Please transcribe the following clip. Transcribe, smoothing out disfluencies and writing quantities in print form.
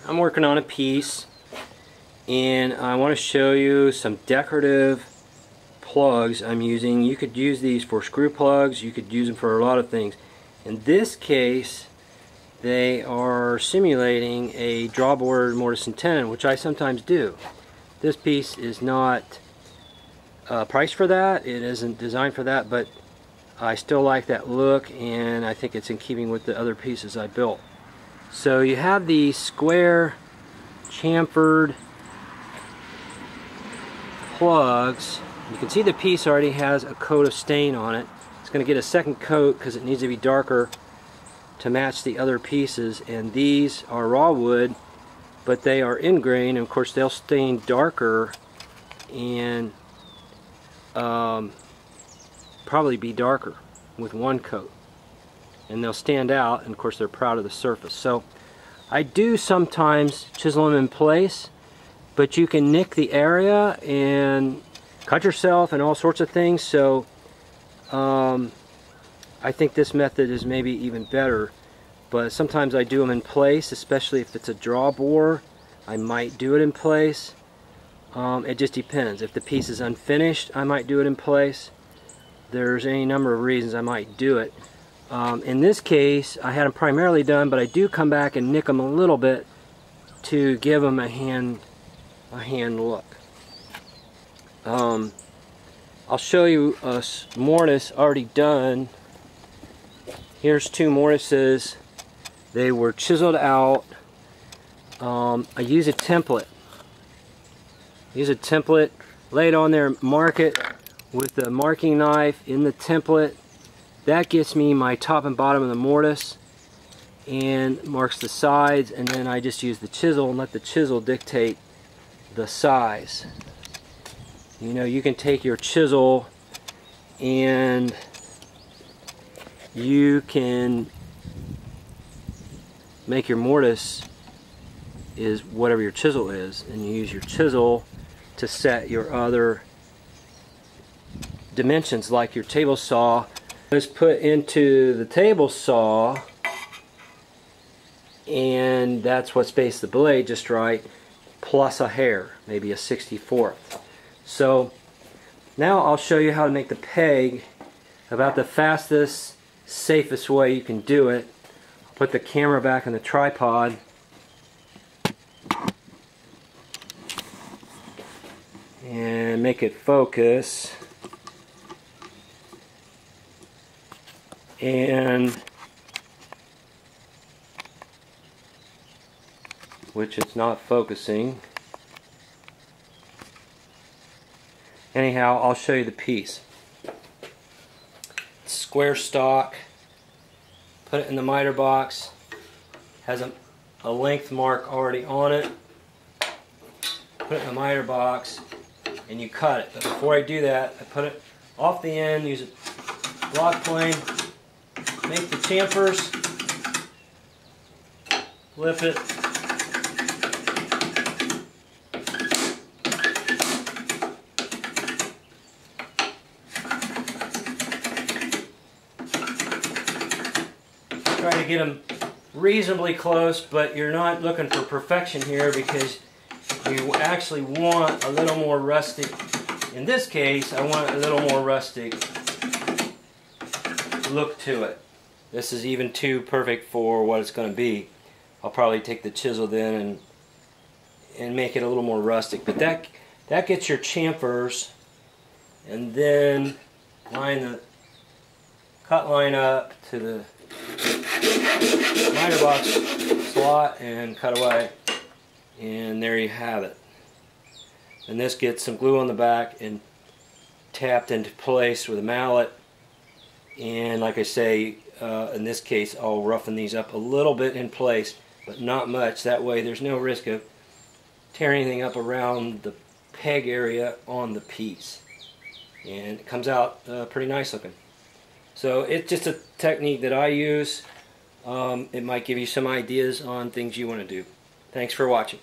I'm working on a piece and I want to show you some decorative plugs I'm using. You could use these for screw plugs, you could use them for a lot of things. In this case they are simulating a drawboard mortise and tenon, which I sometimes do. This piece is not priced for that, it isn't designed for that, but I still like that look and I think it's in keeping with the other pieces I built. So you have these square chamfered plugs. You can see the piece already has a coat of stain on it. It's going to get a second coat because it needs to be darker to match the other pieces, and these are raw wood but they are in grain, and of course they'll stain darker and probably be darker with one coat, and they'll stand out, and of course they're proud of the surface. So I do sometimes chisel them in place, but you can nick the area and cut yourself and all sorts of things. So I think this method is maybe even better, but sometimes I do them in place, especially if it's a draw bore. I might do it in place. It just depends. If the piece is unfinished, I might do it in place. There's any number of reasons I might do it. In this case, I had them primarily done, but I do come back and nick them a little bit to give them a hand look. I'll show you a mortise already done. Here's two mortises. They were chiseled out. I use a template. Lay it on there, mark it with the marking knife in the template. That gets me my top and bottom of the mortise and marks the sides, and then I just use the chisel and let the chisel dictate the size. You know, you can take your chisel and you can make your mortise is whatever your chisel is, and you use your chisel to set your other dimensions, like your table saw. It's put into the table saw, and that's what spaced the blade just right, plus a hair, maybe a 64th. So now I'll show you how to make the peg about the fastest, safest way you can do it. I'll put the camera back in the tripod. And make it focus. And which it's not focusing. Anyhow, I'll show you the piece. Square stock. Put it in the miter box. Has a length mark already on it. Put it in the miter box and you cut it. But before I do that, I put it off the end, use a block plane, make the chamfers, flip it, try to get them reasonably close, but you're not looking for perfection here because you actually want a little more rustic. In this case, I want a little more rustic look to it. This is even too perfect for what it's going to be. I'll probably take the chisel then and make it a little more rustic. But that gets your chamfers, and then line the cut line up to the miter box slot and cut away. And there you have it. And this gets some glue on the back and tapped into place with a mallet. And like I say, in this case I'll roughen these up a little bit in place, but not much. That way there's no risk of tearing anything up around the peg area on the piece. And it comes out pretty nice looking. So it's just a technique that I use. It might give you some ideas on things you want to do. Thanks for watching.